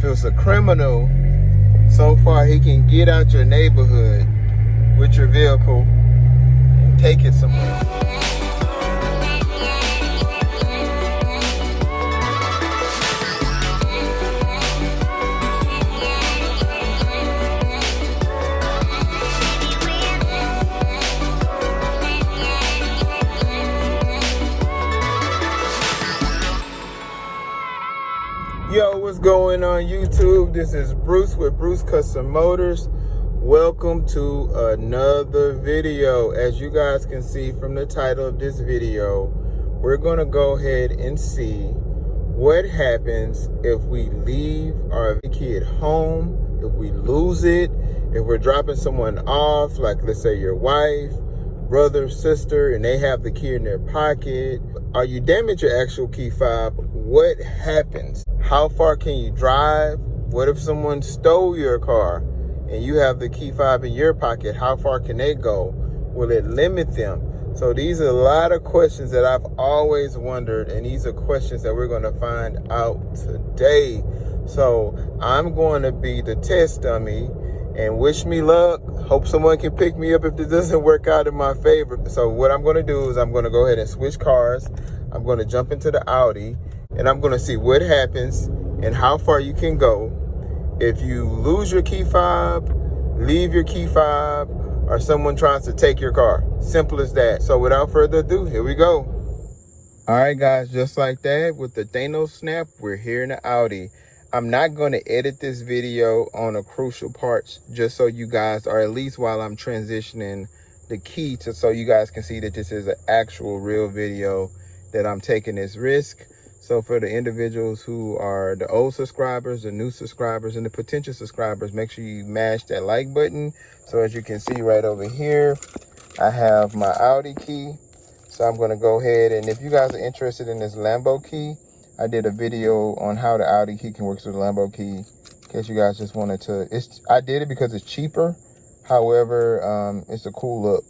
it's a criminal, so far he can get out your neighborhood with your vehicle and take it somewhere. Yo, what's going on YouTube? This is Bruce with Bruce Custom Motors. Welcome to another video. As you guys can see from the title of this video, we're gonna go ahead and see what happens if we leave our key at home, if we lose it, if we're dropping someone off, like let's say your wife, brother, sister, and they have the key in their pocket, or you damage your actual key fob. What happens? How far can you drive? What if someone stole your car and you have the key fob in your pocket? How far can they go? Will it limit them? So these are a lot of questions that I've always wondered, and these are questions that we're going to find out today. So I'm going to be the test dummy, and wish me luck. Hope someone can pick me up if this doesn't work out in my favor. So what I'm going to do is I'm going to go ahead and switch cars. I'm going to jump into the Audi, and I'm going to see what happens and how far you can go if you lose your key fob, leave your key fob, or someone tries to take your car. Simple as that. So without further ado, here we go. All right, guys, just like that, with the Thanos snap, we're here in the Audi. I'm not going to edit this video on the crucial parts, just so you guys, or at least while I'm transitioning the key, so you guys can see that this is an actual real video, that I'm taking this risk. So for the individuals who are the old subscribers, the new subscribers, and the potential subscribers, make sure you mash that like button. So as you can see right over here, I have my Audi key. So I'm going to go ahead, and if you guys are interested in this Lambo key, I did a video on how the Audi key can work with the Lambo key, in case you guys just wanted to. I did it because it's cheaper. However, it's a cool look.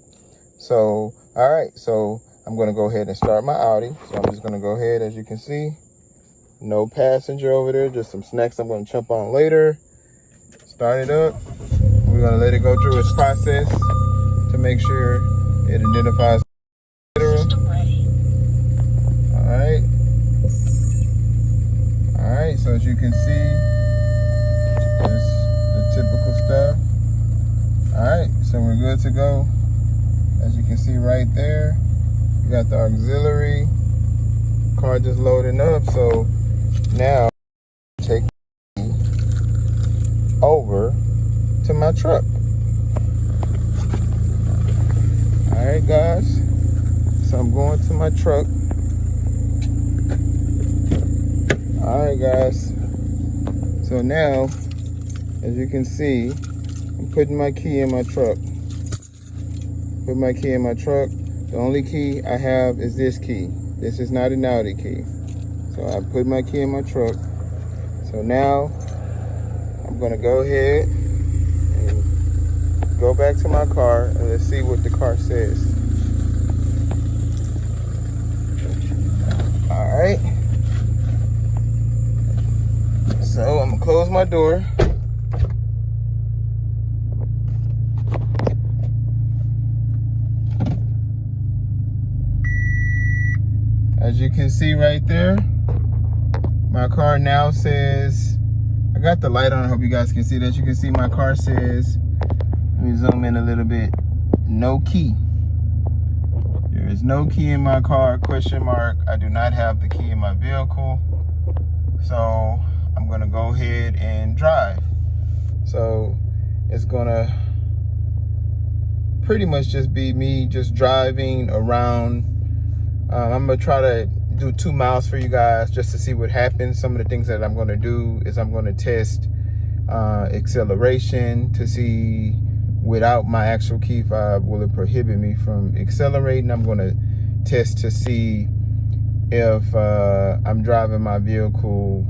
So, all right, so I'm going to go ahead and start my Audi. So I'm just going to go ahead, as you can see, no passenger over there, just some snacks I'm going to jump on later. Start it up. We're going to let it go through its process to make sure it identifies. System ready. All right. All right, so as you can see, it's the typical stuff. All right, so we're good to go. As you can see right there, you got the auxiliary. Car just loading up, so now take me over to my truck. All right, guys, so I'm going to my truck. All right, guys, so now, as you can see, I'm putting my key in my truck. Put my key in my truck. The only key I have is this key. This is not an Audi key. So I put my key in my truck. So now I'm gonna go ahead and go back to my car, and let's see what the car says. All right. So I'm gonna close my door. As you can see right there, my car now says, I got the light on, I hope you guys can see that. You can see my car says, let me zoom in a little bit, no key. There is no key in my car, question mark. I do not have the key in my vehicle. So I'm gonna go ahead and drive. So it's gonna pretty much just be me just driving around. I'm gonna try to do 2 miles for you guys just to see what happens. Some of the things that I'm gonna do is I'm gonna test acceleration to see, without my actual key fob, will it prohibit me from accelerating. I'm gonna test to see if I'm driving my vehicle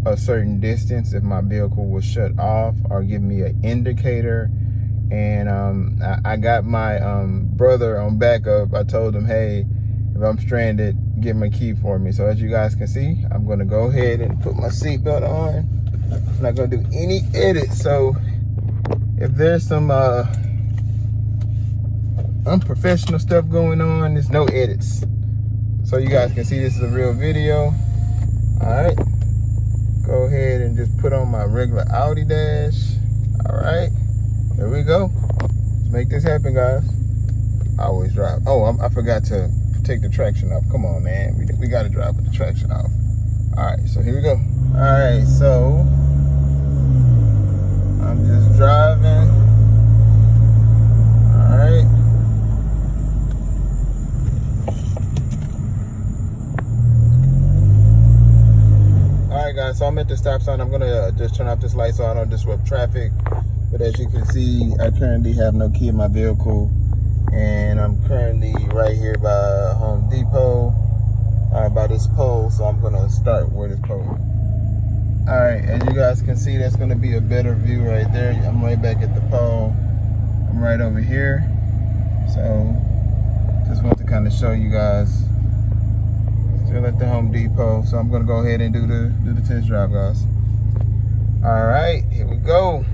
a certain distance, if my vehicle will shut off or give me an indicator. And I got my brother on backup. I told him, hey, if I'm stranded, get my key for me. So as you guys can see, I'm gonna go ahead and put my seatbelt on. I'm not gonna do any edits. So if there's some unprofessional stuff going on, there's no edits. So you guys can see this is a real video. All right, go ahead and just put on my regular Audi dash. All right, there we go. Let's make this happen, guys. I always drive. Oh, I forgot to take the traction off. Come on, man. We got to drive with the traction off. All right, so here we go. All right, so I'm just driving. All right. All right, guys, so I'm at the stop sign. I'm gonna just turn off this light so I don't disrupt traffic. But as you can see, I currently have no key in my vehicle. And I'm currently right here by Home Depot, by this pole. So I'm gonna start where this pole. All right, as you guys can see, that's gonna be a better view right there. I'm right back at the pole. I'm right over here. So just want to kind of show you guys. Still at the Home Depot. So I'm gonna go ahead and do the test drive, guys. All right, here we go.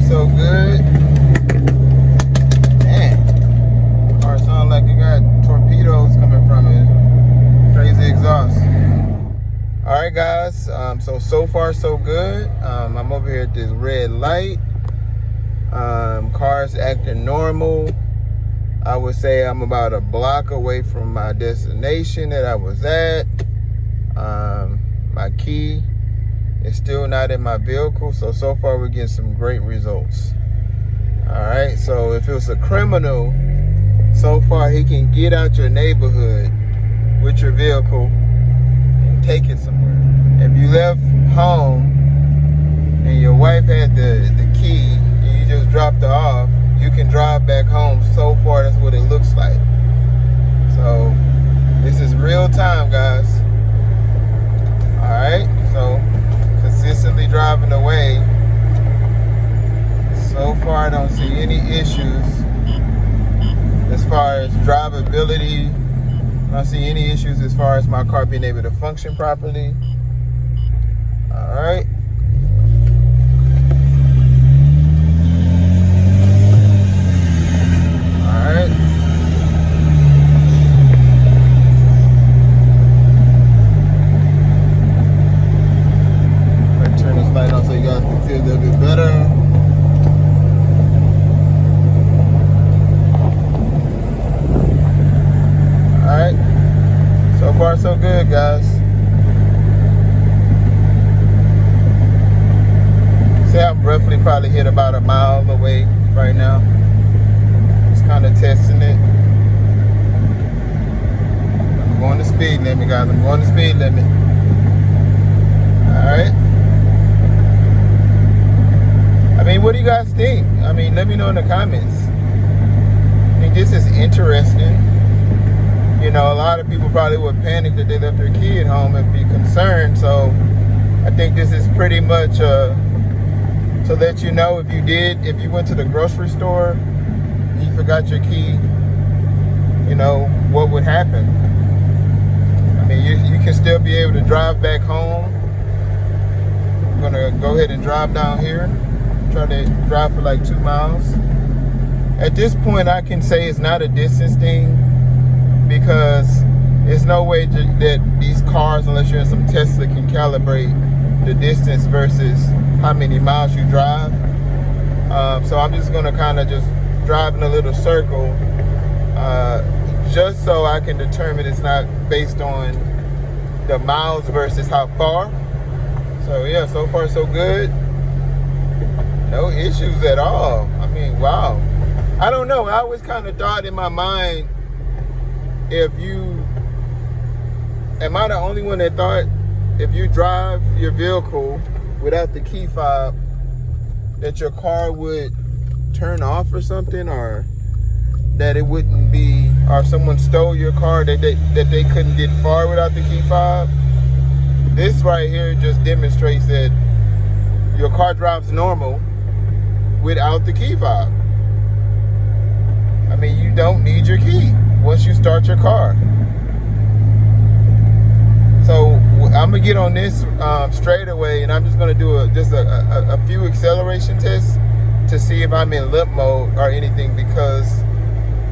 So good. Man, car sounds like it got torpedoes coming from it. Crazy exhaust. All right, guys. So far so good. I'm over here at this red light. Car's acting normal. I would say I'm about a block away from my destination that I was at. My key is still not in my vehicle, so far we're getting some great results. All right, so if it was a criminal, so far he can get out your neighborhood with your vehicle and take it somewhere. If you left home and your wife had the key and you just dropped her off, you can drive back home. So far, that's what it looks like. So this is real time, guys. All right, so consistently driving away. So far, I don't see any issues as far as drivability. I don't see any issues as far as my car being able to function properly. All right. All right. Turn this light on so you guys can see a little bit better. Alright. So far so good, guys. Say I'm roughly probably hit about a mile away right now. Just kind of testing it. I'm going the speed limit, guys. I'm going the speed limit. Alright. I mean, what do you guys think? I mean, let me know in the comments. I think this is interesting. You know, a lot of people probably would panic that they left their key at home and be concerned. So I think this is pretty much to let you know if you went to the grocery store and you forgot your key, you know, what would happen. I mean, you can still be able to drive back home. I'm gonna go ahead and drive down here. Try to drive for like 2 miles. At this point, I can say it's not a distance thing because there's no way that these cars, unless you're in some Tesla, can calibrate the distance versus how many miles you drive. So I'm just gonna kind of just drive in a little circle just so I can determine it's not based on the miles versus how far. So yeah, so far so good. No issues at all. I mean, wow. I don't know. I always kind of thought in my mind, am I the only one that thought if you drive your vehicle without the key fob, that your car would turn off or something, or that it wouldn't be, or if someone stole your car, that they couldn't get far without the key fob? This right here just demonstrates that your car drives normal without the key fob. I mean, you don't need your key once you start your car. So I'm gonna get on this straight away, and I'm just gonna do a few acceleration tests to see if I'm in limp mode or anything, because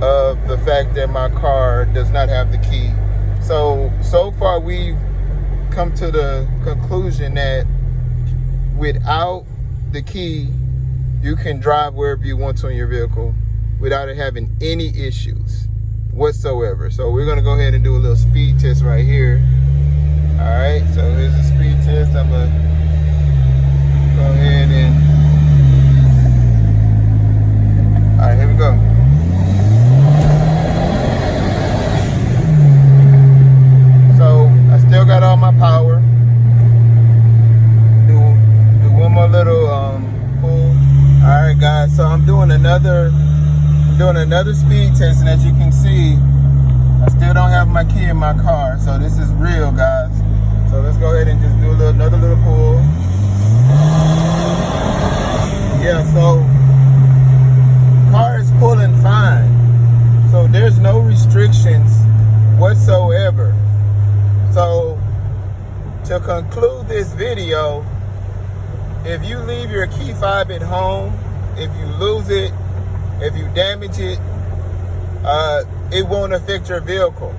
of the fact that my car does not have the key. So far we've come to the conclusion that without the key, you can drive wherever you want to in your vehicle without it having any issues whatsoever. So we're gonna go ahead and do a little speed test right here. All right, so here's the speed test. I'm gonna go ahead and, all right, here we go. So I still got all my power. Do one more little pull. All right, guys. So I'm doing another speed test, and as you can see, I still don't have my key in my car. So this is real, guys. So let's go ahead and just do another little pull. Yeah. So car is pulling fine. So there's no restrictions whatsoever. So to conclude this video, if you leave your key fob at home, if you lose it, if you damage it, it won't affect your vehicle.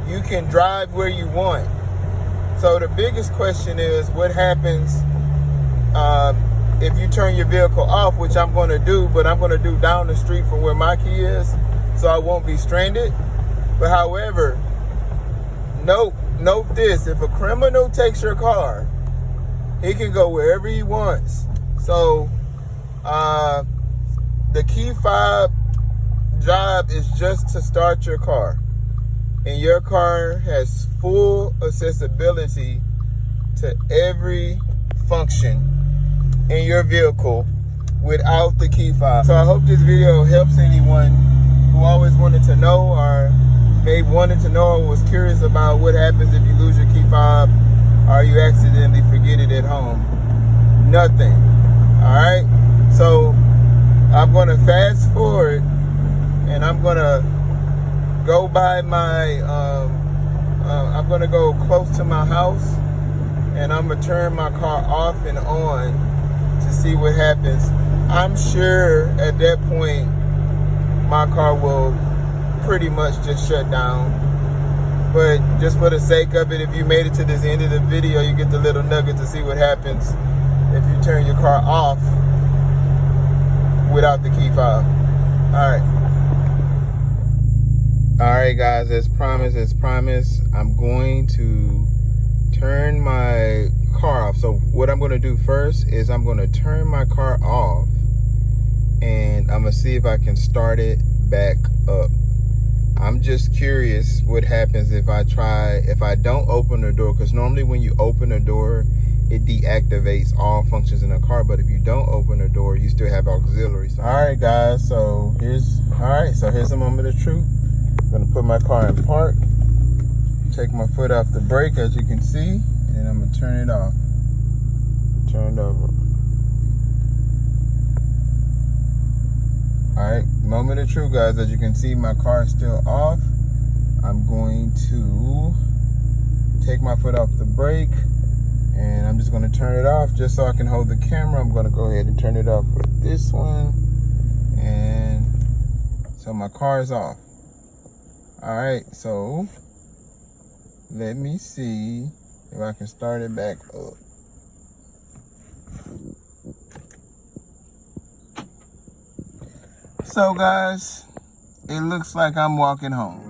You can drive where you want. So the biggest question is, what happens if you turn your vehicle off, which I'm going to do, but I'm going to do down the street from where my key is, so I won't be stranded. But however, note this: if a criminal takes your car, he can go wherever he wants. So the key fob job is just to start your car, and your car has full accessibility to every function in your vehicle without the key fob. So I hope this video helps anyone who always wanted to know, or maybe wanted to know, or was curious about what happens if you lose your key fob or you accidentally forget it at home. Nothing. All right. So I'm going to fast forward, and I'm going to go by my, I'm going to go close to my house, and I'm going to turn my car off and on to see what happens. I'm sure at that point, my car will pretty much just shut down. But just for the sake of it, if you made it to this end of the video, you get the little nugget to see what happens if you turn your car off without the key fob. All right, guys, as promised, I'm going to turn my car off. So what I'm going to do first is I'm going to turn my car off, and I'm going to see if I can start it back up. I'm just curious what happens if I don't open the door, because normally when you open the door, it deactivates all functions in the car. But if you don't open the door, you still have auxiliary. So, all right, guys, so here's a moment of truth. I'm gonna put my car in park, take my foot off the brake, as you can see, and I'm gonna turn it off. Turned over. All right, moment of truth, guys. As you can see, my car is still off. I'm going to take my foot off the brake, and I'm just going to turn it off just so I can hold the camera. I'm going to go ahead and turn it off with this one, and so my car is off. All right, so let me see if I can start it back up. So guys, it looks like I'm walking home.